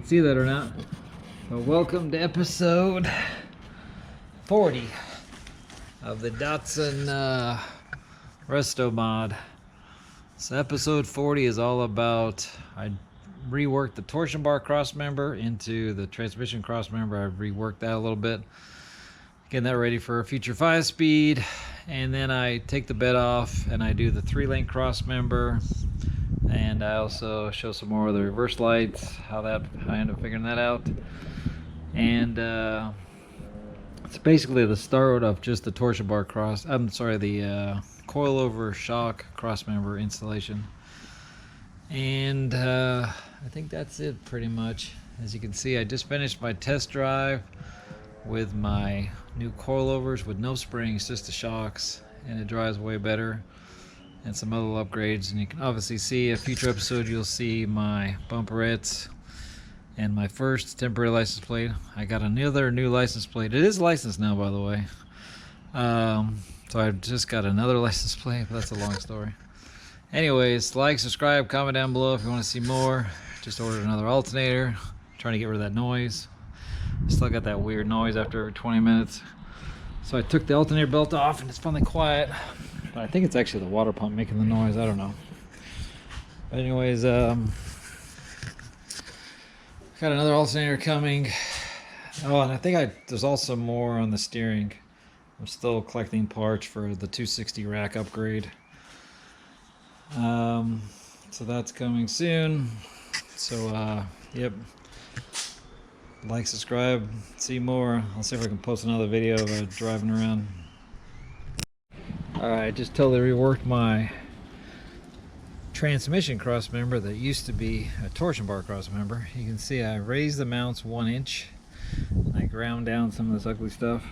see that or not. But welcome to episode 40 of the Datsun resto mod. So episode 40 is all about, I reworked the torsion bar crossmember into the transmission crossmember. I've reworked that a little bit, getting that ready for a future 5-speed. And then I take the bed off and I do the 3-link crossmember. And I also show some more of the reverse lights, how I end up figuring that out. And it's basically the start of just the torsion bar the coil-over shock crossmember installation. And I think that's it pretty much. As you can see, I just finished my test drive with my new coilovers with no springs, just the shocks, and it drives way better, and some other upgrades. And you can obviously see a future episode, you'll see my bumperettes and my first temporary license plate. I got another new license plate. It is licensed now, by the way. So I just got another license plate, but that's a long story. Anyways, like, subscribe, comment down below if you want to see more. Just ordered another alternator, trying to get rid of that noise. Still got that weird noise after every 20 minutes. So I took the alternator belt off and it's finally quiet. But I think it's actually the water pump making the noise, I don't know. But anyways, got another alternator coming. Oh, and I think there's also more on the steering. I'm still collecting parts for the 260 rack upgrade. So that's coming soon. So yep, like, subscribe, see more. I'll see if I can post another video of driving around. Alright, I just totally reworked my transmission crossmember that used to be a torsion bar crossmember. You can see I raised the mounts 1 inch. I ground down some of this ugly stuff,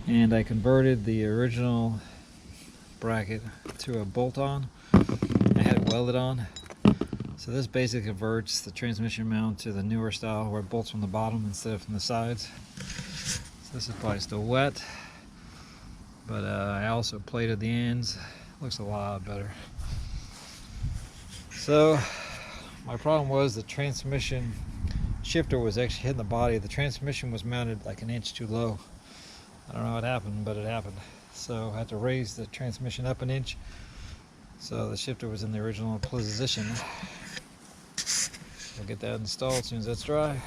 and I converted the original bracket to a bolt-on. I had it welded on. So this basically converts the transmission mount to the newer style where it bolts from the bottom instead of from the sides. So this is probably still wet, but I also plated the ends. Looks a lot better. So my problem was the transmission shifter was actually hitting the body. The transmission was mounted like an inch too low. I don't know what happened, but it happened. So I had to raise the transmission up an inch, so the shifter was in the original position. We'll get that installed as soon as that's dry.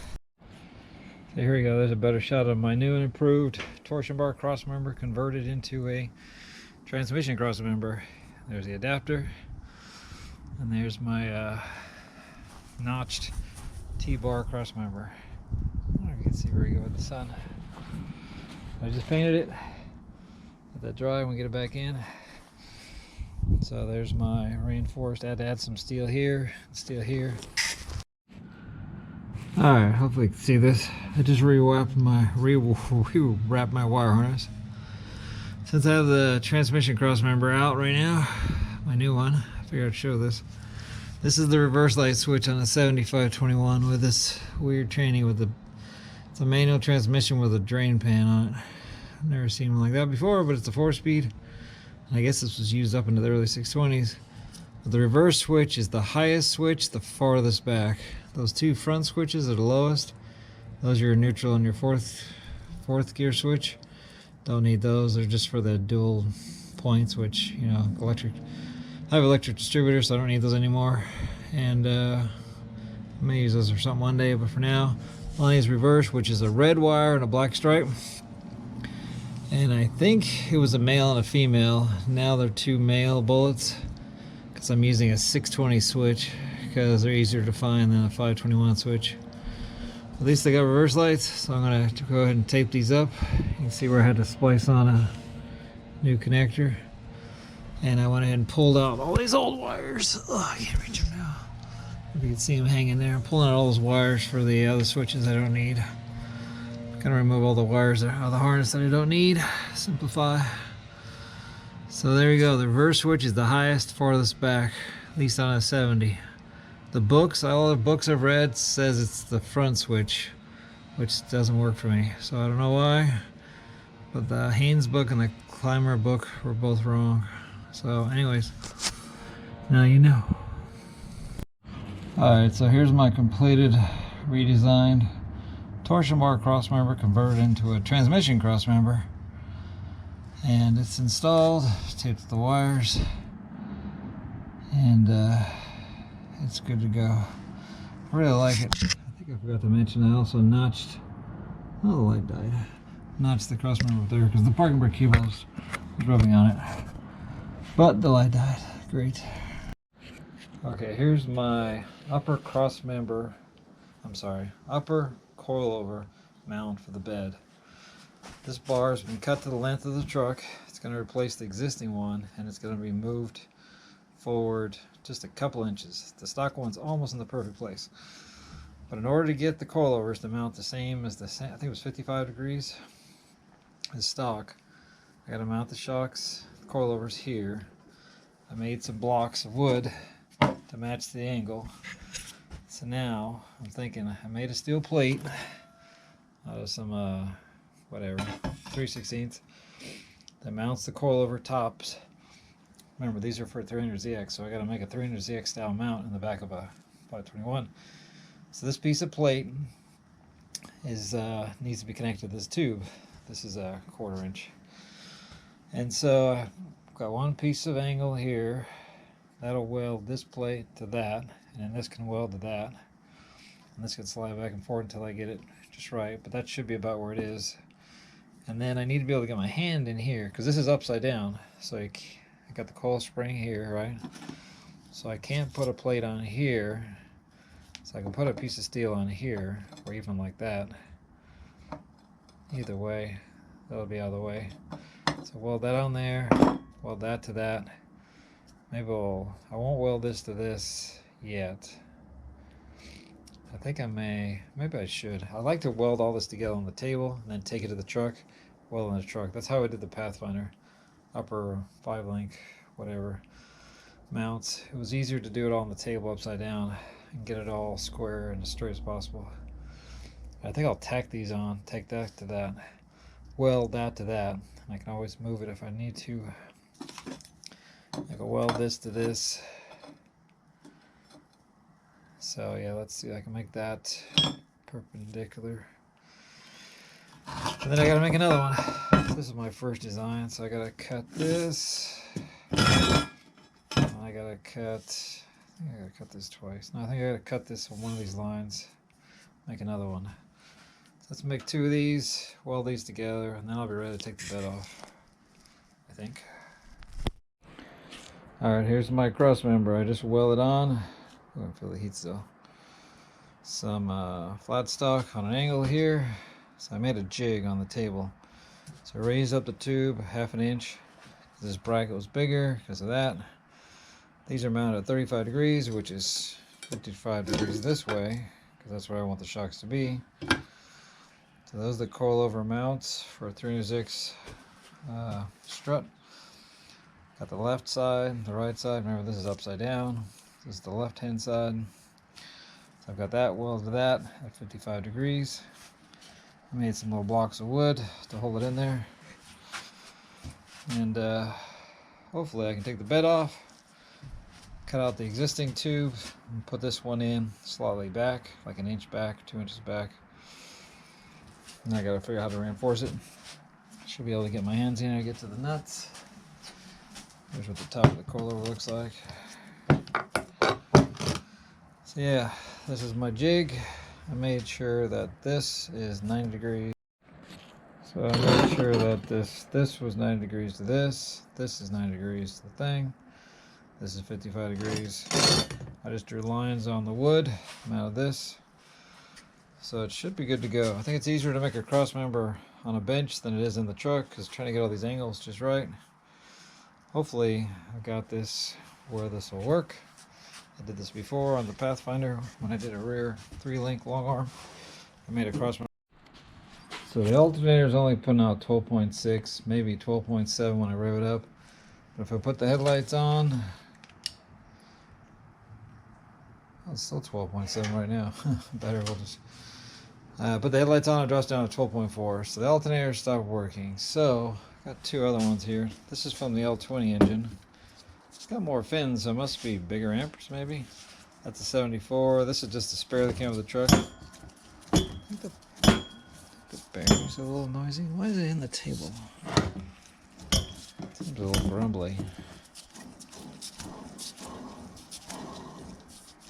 So here we go. There's a better shot of my new and improved torsion bar crossmember converted into a transmission crossmember. There's the adapter, and there's my notched T-bar crossmember. I don't know if you can see very good with the sun. I just painted it. Let that dry and we get it back in. So there's my reinforced. I had to add some steel here, steel here. Alright, hopefully you can see this. I just rewrapped my wire harness. Since I have the transmission crossmember out right now, my new one, I figured I'd show this. This is the reverse light switch on a 7521 with this weird tranny with it's a manual transmission with a drain pan on it. I've never seen one like that before, but it's a 4-speed. And I guess this was used up into the early 620s. But the reverse switch is the highest switch, the farthest back. Those two front switches are the lowest. Those are your neutral and your fourth gear switch. Don't need those. They're just for the dual points, which, you know, electric. I have electric distributors, so I don't need those anymore. And I may use those for something one day, but for now, one is reverse, which is a red wire and a black stripe. And I think it was a male and a female. Now they're 2 male bullets, because I'm using a 620 switch because they're easier to find than a 521 switch. At least they got reverse lights, so I'm going to go ahead and tape these up. You can see where I had to splice on a new connector. And I went ahead and pulled out all these old wires. Oh, I can't reach them now. If you can see them hanging there. I'm pulling out all those wires for the other switches I don't need. Gonna remove all the wires out of the harness that I don't need. Simplify. So there you go. The reverse switch is the highest, farthest back, at least on a 70. The books, all the books I've read says it's the front switch, which doesn't work for me. So I don't know why, but the Haynes book and the Climber book were both wrong. So anyways, now you know. Alright, so here's my completed redesigned torsion bar crossmember converted into a transmission crossmember, and it's installed, taped to the wires, and it's good to go. I really like it. I think I forgot to mention I also notched, oh, the light died, notched the crossmember there because the parking brake keyboard was rubbing on it, but the light died. Great. Okay, here's my upper crossmember, upper coilover mount for the bed. This bar has been cut to the length of the truck. It's going to replace the existing one, and it's going to be moved forward just a couple inches. The stock one's almost in the perfect place. But in order to get the coilovers to mount the same as I think it was 55 degrees as stock, I got to mount the shocks, the coilovers here. I made some blocks of wood to match the angle. So now I'm thinking I made a steel plate out of some whatever 3/16 that mounts the coilover tops. Remember, these are for 300ZX, so I got to make a 300ZX style mount in the back of a 521. So this piece of plate is needs to be connected to this tube. This is a 1/4 inch, and so I've got one piece of angle here that'll weld this plate to that, and then this can weld to that, and this can slide back and forth until I get it just right, but that should be about where it is. And then I need to be able to get my hand in here because this is upside down, so I got the coil spring here, right? So I can't put a plate on here, so I can put a piece of steel on here, or even like that. Either way, that'll be out of the way. So weld that on there, weld that to that. Maybe I won't weld this to this yet. I think I maybe I should. I like to weld all this together on the table and then take it to the truck, weld in the truck. That's how I did the Pathfinder upper 5-link whatever mounts. It was easier to do it all on the table upside down and get it all square and as straight as possible. I think I'll tack these on, take that to that, weld that to that. I can always move it if I need to. I can weld this to this. So yeah, let's see if I can make that perpendicular. And then I gotta make another one. This is my first design, so I gotta cut this. And I gotta cut, I think I gotta cut this twice. No, I think I gotta cut this on one of these lines, make another one. So let's make 2 of these, weld these together, and then I'll be ready to take the bed off, I think. Alright, here's my cross member. I just welded on. I don't feel the heat still. Some flat stock on an angle here. So I made a jig on the table. So I raised up the tube 1/2 inch. This bracket was bigger because of that. These are mounted at 35 degrees, which is 55 degrees this way, because that's where I want the shocks to be. So those are the coilover mounts for a 306 strut. Got the left side, the right side. Remember, this is upside down. This is the left hand side. So I've got that welded to that at 55 degrees. I made some little blocks of wood to hold it in there. And hopefully I can take the bed off, cut out the existing tube, and put this one in slightly back, like 1 inch back, 2 inches back. And I gotta figure out how to reinforce it. Should be able to get my hands in and get to the nuts. Here's what the top of the coilover looks like. So yeah, this is my jig. I made sure that this is 90 degrees. So I made sure that this was 90 degrees to this. This is 90 degrees to the thing. This is 55 degrees. I just drew lines on the wood. I'm out of this. So it should be good to go. I think it's easier to make a cross member on a bench than it is in the truck, because trying to get all these angles just right. Hopefully I got this where this will work. I did this before on the Pathfinder when I did a rear 3-link long arm. I made a cross member. So the alternator is only putting out 12.6, maybe 12.7 when I rev it up. But if I put the headlights on, well, it's still 12.7 right now. Better, we'll just put the headlights on, it drops down to 12.4. So the alternator stopped working. So got 2 other ones here. This is from the L20 engine. It's got more fins, so it must be bigger amperes maybe. That's a 74. This is just a spare that came with the truck. The bearings are a little noisy. Why is it in the table? Seems a little grumbly.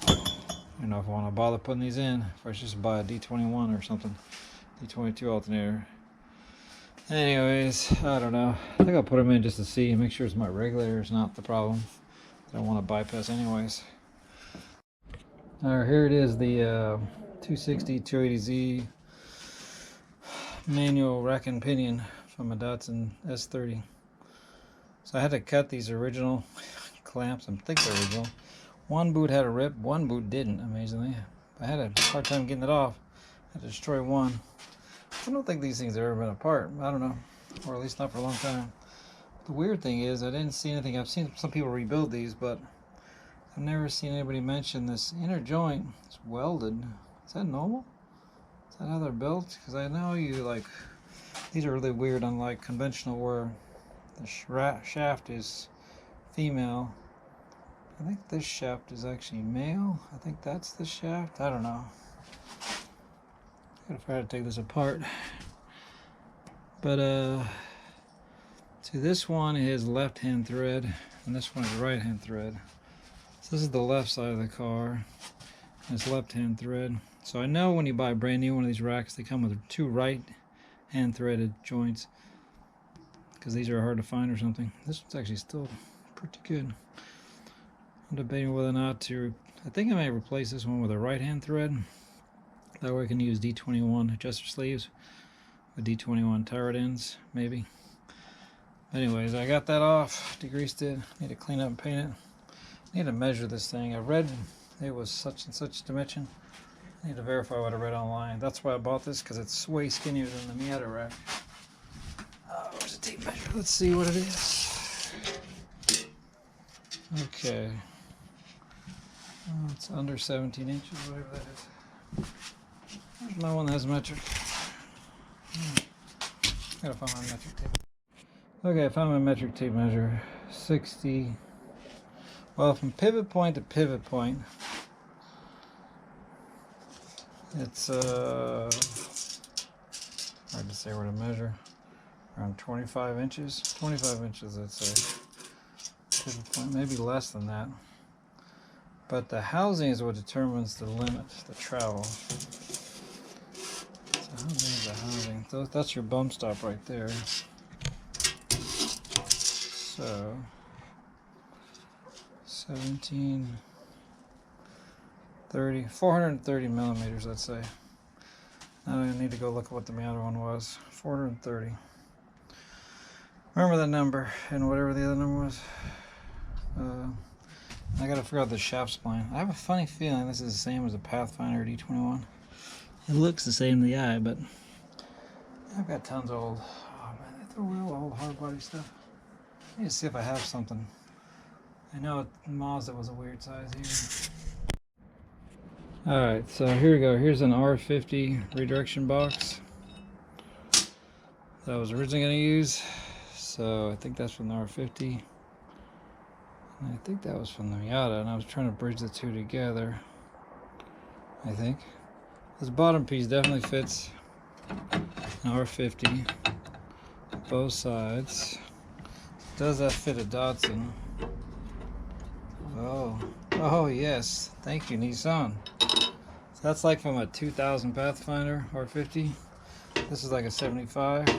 I don't know if I want to bother putting these in, if I should just buy a D21 or something. D22 alternator. Anyways, I don't know. I think I'll put them in just to see and make sure it's my regulator is not the problem. I don't want to bypass anyways. Alright, here it is, the 260 280Z manual rack and pinion from a Datsun S30. So I had to cut these original clamps. I think they're original. One boot had a rip, one boot didn't, amazingly. I had a hard time getting it off. I had to destroy one. I don't think these things have ever been apart. I don't know, or at least not for a long time. The weird thing is I didn't see anything. I've seen some people rebuild these, but I've never seen anybody mention this inner joint is welded. Is that normal? Is that how they're built? Because I know you like, these are really weird, unlike conventional where the shaft is female. I think this shaft is actually male. I think that's the shaft. I don't know. Gotta try to take this apart. But see, this one is left hand thread and this one is right hand thread. So this is the left side of the car. And it's left hand thread. So I know when you buy a brand new one of these racks, they come with two right hand threaded joints, because these are hard to find or something. This one's actually still pretty good. I'm debating whether or not to, I think I may replace this one with a right hand thread. That way I can use D21 adjuster sleeves with D21 turret ends, maybe. Anyways, I got that off, degreased it, need to clean up and paint it. Need to measure this thing. I read it was such and such dimension. I need to verify what I read online. That's why I bought this, because it's way skinnier than the Miata rack. Where's the tape measure? Let's see what it is. Okay. Oh, it's under 17 inches, whatever that is. There's my one that has metric. Gotta find my metric tape. Okay, I found my metric tape measure. 60. Well, from pivot point to pivot point, it's hard to say where to measure. Around 25 inches. 25 inches, I'd say. Pivot point, maybe less than that. But the housing is what determines the limit, the travel. So how big is the housing? That's your bump stop right there. So 17, 30, 430 millimeters, let's say. Now I need to go look at what the other one was. 430. Remember that number and whatever the other number was. I gotta figure out the shaft spline. I have a funny feeling this is the same as a Pathfinder D21. It looks the same to the eye, but I've got tons of old, oh man, they throw real old hard body stuff. I need to see if I have something. I know Mazda was a weird size here. Alright, so here we go. Here's an R50 redirection box that I was originally going to use. So I think that's from the R50. And I think that was from the Miata, and I was trying to bridge the two together. I think. This bottom piece definitely fits an R50. Both sides. Does that fit a Datsun? Oh yes, thank you Nissan. So that's like from a 2000 Pathfinder R50. This is like a 75.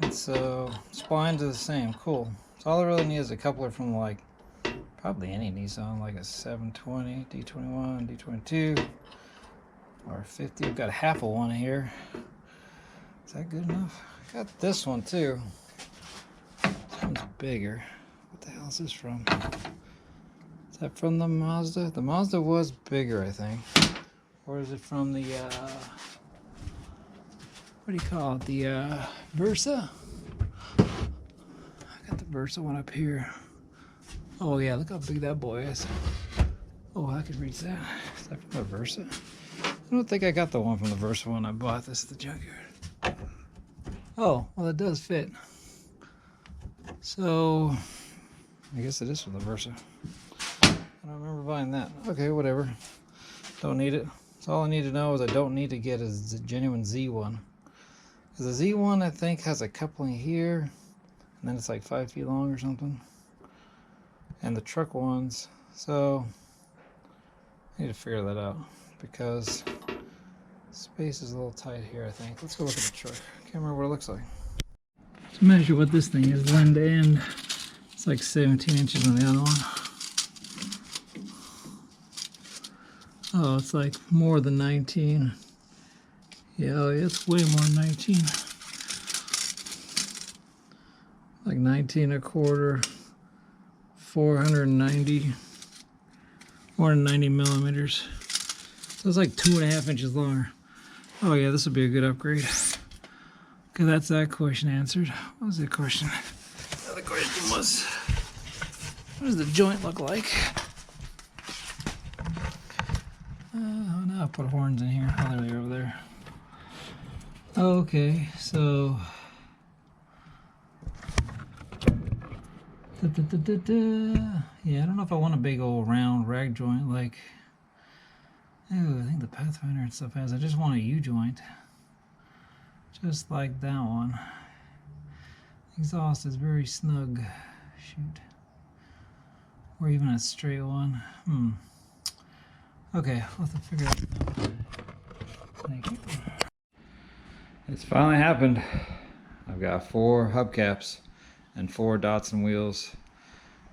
And so splines are the same, cool. So all I really need is a coupler from like probably any Nissan, like a 720, D21, D22, R50. We've got a half of one here. Is that good enough? I got this one too. This one's bigger. What the hell is this from? Is that from the Mazda? The Mazda was bigger, I think. Or is it from the, what do you call it? The Versa? I got the Versa one up here. Oh yeah, look how big that boy is. Oh, I could reach that. Is that from the Versa? I don't think I got the one from the Versa when I bought this at the junkyard. Oh, well it does fit. So, I guess it is from the Versa. I don't remember buying that. Okay, whatever. Don't need it. So all I need to know is I don't need to get a genuine Z1. Because the Z1 I think has a coupling here, and then it's like 5 feet long or something. And the truck ones, so I need to figure that out because space is a little tight here, I think. Let's go look at the truck. Can't remember what it looks like. Let's measure what this thing is, end to end. It's like 17 inches on the other one. Oh, it's like more than 19. Yeah, oh, it's way more than 19. Like 19 1/4, 490 millimeters. So it's like 2.5 inches longer. Oh yeah, this would be a good upgrade. Okay, that's that question answered. What was the question? The other question was, what does the joint look like? Oh, now I put horns in here. Oh, there they are over there. Okay, so yeah, I don't know if I want a big old round rag joint like I think the Pathfinder and stuff has. I just want a U-joint, just like that one. Exhaust is very snug. Shoot, or even a straight one. Okay, we'll have to figure it out. Thank you. It's finally happened. I've got 4 hubcaps and 4 Datsun wheels,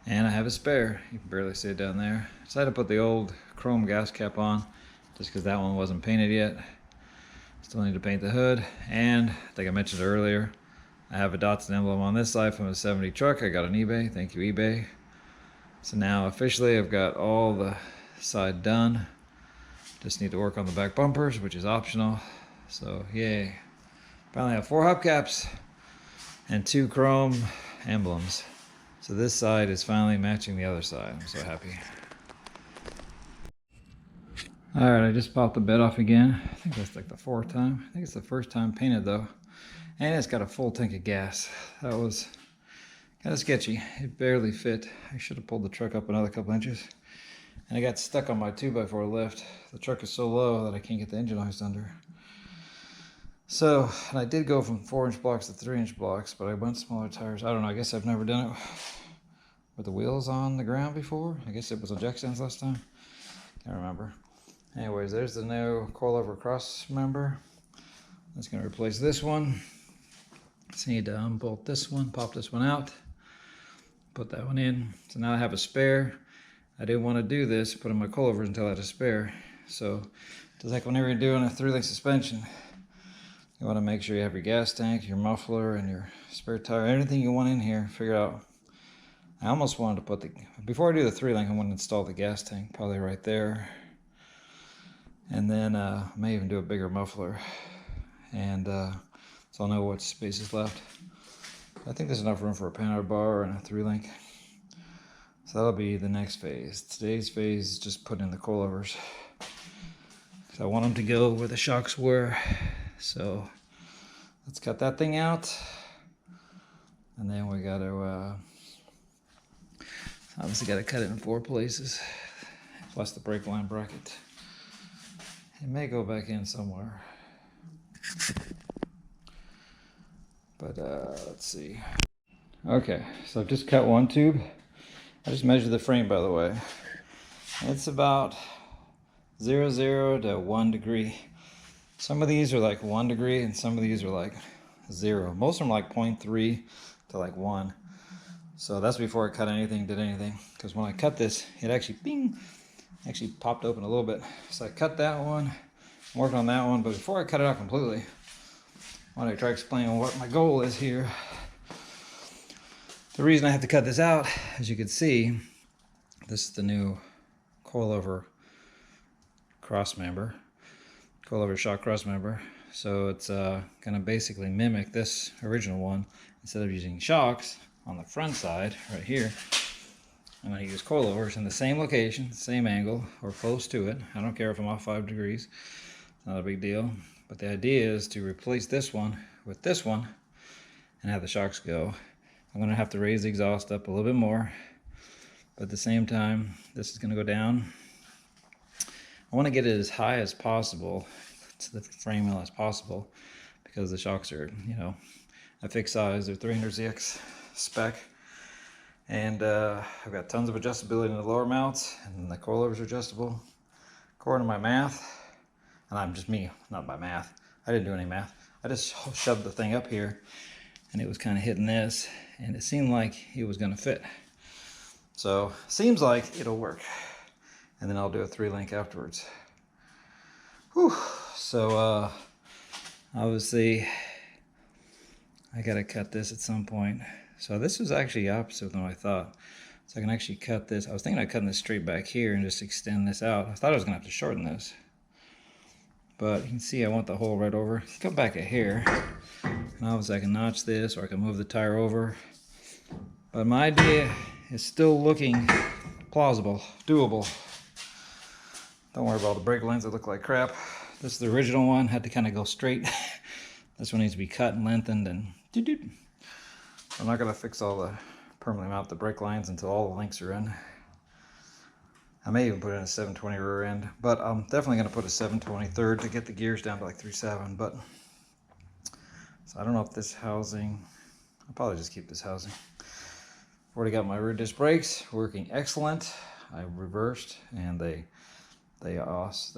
and I have a spare. You can barely see it down there. Decided to put the old chrome gas cap on just because that one wasn't painted yet. Still need to paint the hood, and I think I mentioned earlier, I have a Datsun emblem on this side from a 70 truck I got on eBay. Thank you, eBay. So now officially I've got all the side done. Just need to work on the back bumpers, which is optional. So yay. Finally have 4 hubcaps and 2 chrome emblems. So this side is finally matching the other side. I'm so happy. Alright, I just popped the bed off again. I think that's like the 4th time. I think it's the first time painted though. And it's got a full tank of gas. That was kind of sketchy. It barely fit. I should have pulled the truck up another couple inches. And I got stuck on my 2x4 lift. The truck is so low that I can't get the engine hoist under. So, and I did go from 4-inch blocks to 3-inch blocks, but I went smaller tires. I don't know, I guess I've never done it with the wheels on the ground before. I guess it was on jack stands last time. Can't remember. Anyways, there's the new coil-over cross member. That's going to replace this one. Just need to unbolt this one, pop this one out, put that one in. So now I have a spare. I didn't want to do this, put in my coilovers until I had a spare. So, just like whenever you're doing a 3-link suspension, you want to make sure you have your gas tank, your muffler, and your spare tire, anything you want in here, figure out. I almost wanted to put the, before I do the 3-link, I want to install the gas tank, probably right there. And then I may even do a bigger muffler. And so I'll know what space is left. I think there's enough room for a panel bar and a 3-link. So that'll be the next phase. Today's phase is just putting in the coilovers. So I want them to go where the shocks were. So let's cut that thing out, and then we got to obviously got to cut it in 4 places, plus the brake line bracket. It may go back in somewhere, but let's see. Okay, so I've just cut 1 tube. I just measured the frame, by the way. It's about 0 to 1 degree. Some of these are like 1 degree and some of these are like 0. Most of them are like 0.3 to like 1. So that's before I cut anything, did anything. Because when I cut this, it actually, bing, actually popped open a little bit. So I cut that one, I'm working on that one. But before I cut it out completely, I want to try explaining what my goal is here. The reason I have to cut this out, as you can see, this is the new coil-over crossmember. Coil-over shock cross member. So it's going to basically mimic this original one. Instead of using shocks on the front side right here, I'm going to use coilovers in the same location, same angle, or close to it. I don't care if I'm off 5 degrees. It's not a big deal. But the idea is to replace this one with this one and have the shocks go. I'm going to have to raise the exhaust up a little bit more. But at the same time, this is going to go down. I want to get it as high as possible to the frame as possible because the shocks are, you know, a fixed size. They're 300ZX spec. And I've got tons of adjustability in the lower mounts, and the coilovers are adjustable. According to my math, and I'm just me, not by math. I didn't do any math. I just shoved the thing up here, and it was kind of hitting this, and it seemed like it was going to fit. So seems like it'll work. And then I'll do a 3-link afterwards. Whew. So obviously I gotta cut this at some point. So this was actually opposite than what I thought. So I can actually cut this. I was thinking of cutting this straight back here and just extend this out. I thought I was gonna have to shorten this. But you can see I want the hole right over. Come back a hair. And obviously I can notch this, or I can move the tire over. But my idea is still looking plausible, doable. Don't worry about the brake lines that look like crap. This is the original one, had to kind of go straight. This one needs to be cut and lengthened and doo-doo. I'm not gonna fix all the permanently mount the brake lines until all the links are in. I may even put in a 720 rear end, but I'm definitely gonna put a 720 third to get the gears down to like 3.7. But so I don't know if this housing, I'll probably just keep this housing. Already got my rear disc brakes working excellent. I reversed and they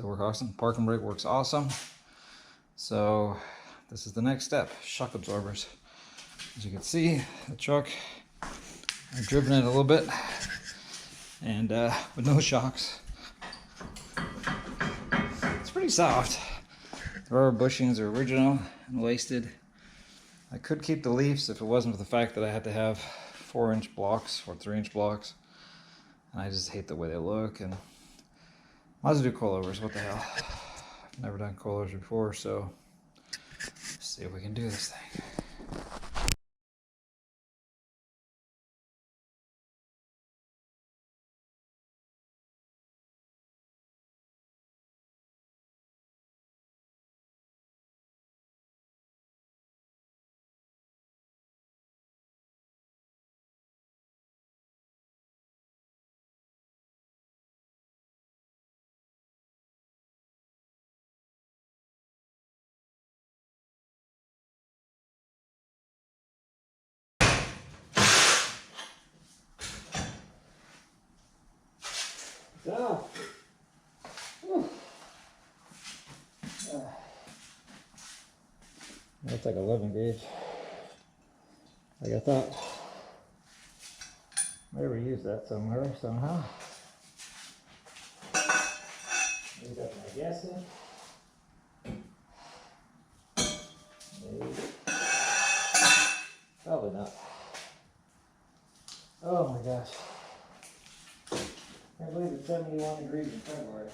work awesome. Parking brake works awesome. So this is the next step, shock absorbers. As you can see, the truck, I've driven it a little bit, and with no shocks. It's pretty soft. The rubber bushings are original and wasted. I could keep the leaves if it wasn't for the fact that I had to have 4-inch blocks or 3-inch blocks. And I just hate the way they look, and might as well do coilovers, what the hell. I've never done coilovers before, so let's see if we can do this thing. So, that's like 11 gauge. Like I thought, I ever use that somewhere somehow. Maybe that's my guessing. Maybe. Probably not. Oh my gosh. I can't believe it's 71 degrees in February.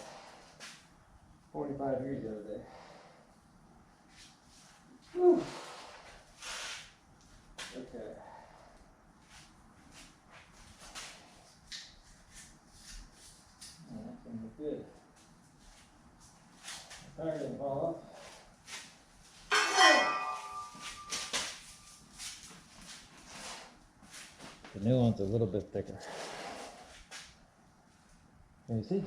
45 degrees the other day. Whew. Okay. Oh, that's gonna look good. The tire didn't fall off. The new one's a little bit thicker. Can you see?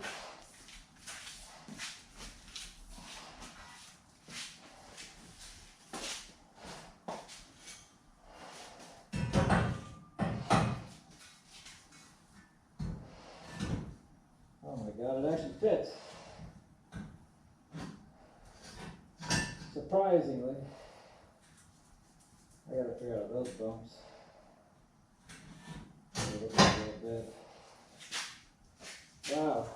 Oh my God, it actually fits. Surprisingly, I gotta figure out those bumps. A little bit. Wow.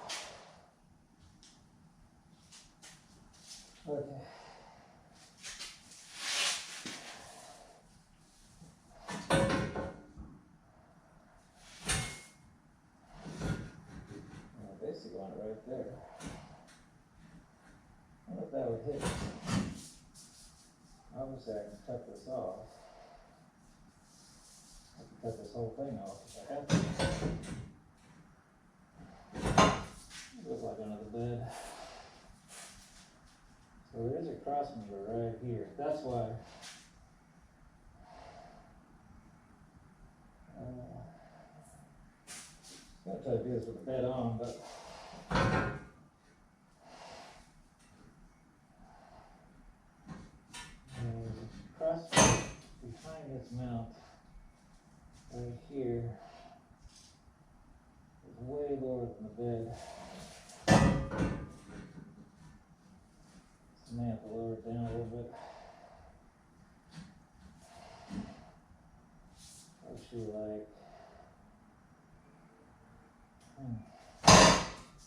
Okay. I basically want it right there. I wonder if that would hit. Obviously I can cut this off. I can cut this whole thing off if I have to. It looks like under the bed. So there is a crossmember right here. That's why. I'm going to try to do this with the bed on, but mount right here is way lower than the bed. So I may have to lower it down a little bit. Actually, like,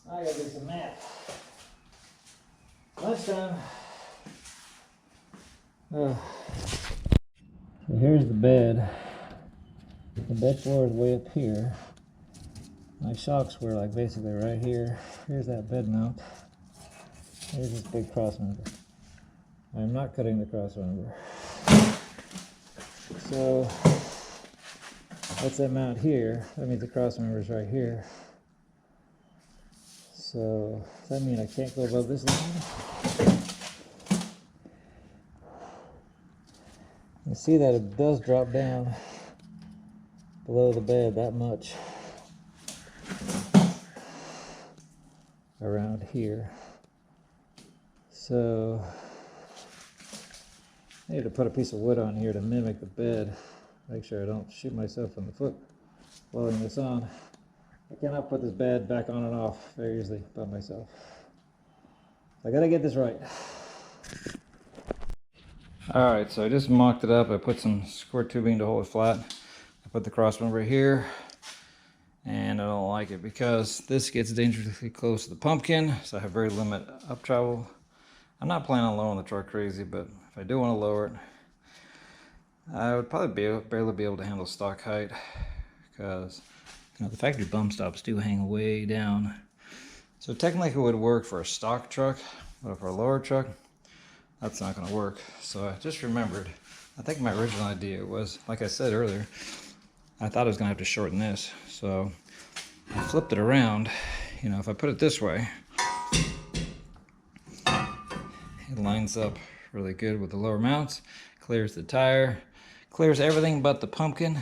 I gotta do some math. Lunchtime. So here's the bed. The bed floor is way up here. My shocks were like basically right here. Here's that bed mount. Here's this big crossmember. I'm not cutting the crossmember. So what's that mount here? That means the crossmember is right here. So does that mean I can't go above this line? You see that it does drop down below the bed that much around here. So I need to put a piece of wood on here to mimic the bed. Make sure I don't shoot myself in the foot welding this on. I cannot put this bed back on and off very easily by myself. So I gotta get this right. Alright, so I just mocked it up. I put some square tubing to hold it flat. I put the crossmember here, and I don't like it because this gets dangerously close to the pumpkin, so I have very limited up travel. I'm not planning on lowering the truck crazy, but if I do want to lower it, I would probably barely be able to handle stock height, because the factory bump stops do hang way down. So technically it would work for a stock truck, but for a lower truck, that's not going to work. So I just remembered, I think my original idea was, like I said earlier, I thought I was going to have to shorten this. So I flipped it around. You know, if I put it this way, it lines up really good with the lower mounts, clears the tire, clears everything but the pumpkin,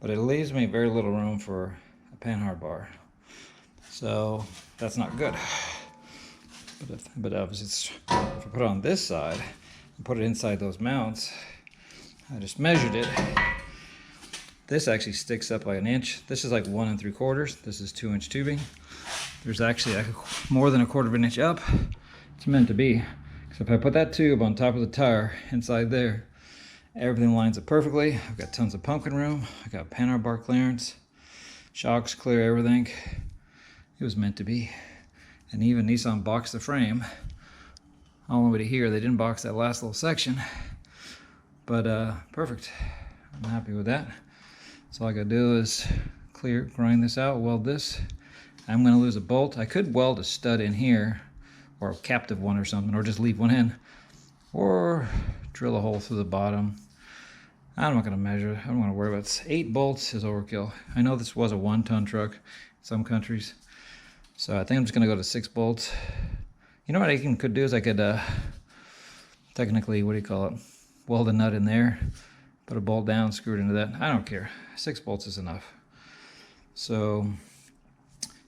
but it leaves me very little room for a panhard bar. So that's not good. But obviously, if I put it on this side and put it inside those mounts, I just measured it. This actually sticks up like an inch. This is like 1 3/4. This is 2-inch tubing. There's actually like more than 1/4 of an inch up. It's meant to be. So if I put that tube on top of the tire inside there, everything lines up perfectly. I've got tons of pumpkin room. I got panhard bar clearance, shocks clear, everything. It was meant to be. And even Nissan boxed the frame all the way to here. They didn't box that last little section, but perfect. I'm happy with that. So all I gotta do is grind this out, weld this. I'm gonna lose a bolt. I could weld a stud in here, or a captive one or something, or just leave one in, or drill a hole through the bottom. I'm not gonna measure. I don't want to worry about it. 8 bolts is overkill. I know this was a 1-ton truck in some countries. So I think I'm just gonna go to 6 bolts. You know what I could do is I could technically, what do you call it? Weld a nut in there, put a bolt down, screw it into that. I don't care. 6 bolts is enough. So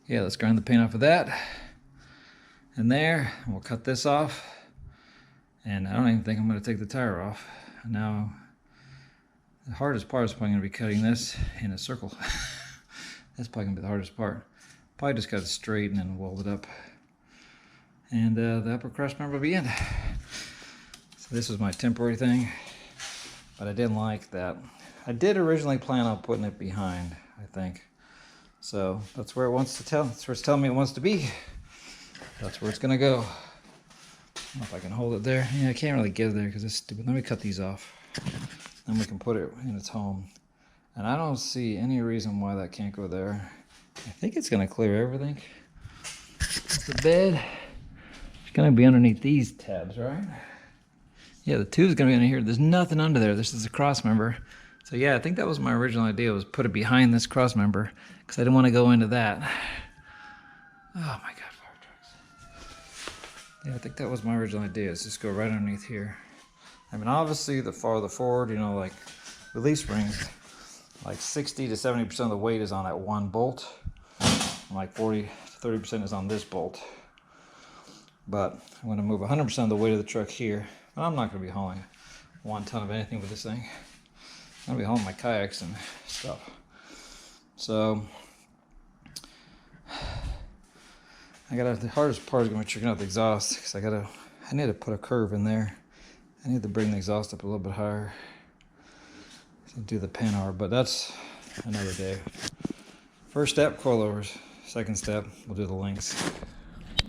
yeah, let's grind the paint off of that. And there, we'll cut this off. And I don't even think I'm gonna take the tire off. Now, the hardest part is probably gonna be cutting this in a circle. That's probably gonna be the hardest part. Probably just got to straighten and weld it up. And the upper crossmember will be in. So this was my temporary thing, but I didn't like that. I did originally plan on putting it behind, I think. So that's where it wants to tell. That's where it's telling me it wants to be. That's where it's gonna go. I don't know if I can hold it there. Yeah, I can't really get it there because it's stupid. Let me cut these off. Then we can put it in its home. And I don't see any reason why that can't go there. I think it's gonna clear everything. It's the bed. It's gonna be underneath these tabs, right? Yeah, the tube's gonna be under here. There's nothing under there. This is a crossmember. So yeah, I think that was my original idea, was put it behind this crossmember because I didn't want to go into that. Oh my God, fire trucks. Yeah, I think that was my original idea, is just go right underneath here. I mean, obviously the farther forward, you know, like release springs, like 60 to 70% of the weight is on that one bolt. And like 40 to 30% is on this bolt. But I'm going to move 100% of the weight of the truck here. But I'm not going to be hauling 1 ton of anything with this thing. I'll be hauling my kayaks and stuff. So the hardest part is gonna be checking out the exhaust, because I need to put a curve in there. I need to bring the exhaust up a little bit higher to do the pan hour, but that's another day. First step, coilovers. Second step, we'll do the links.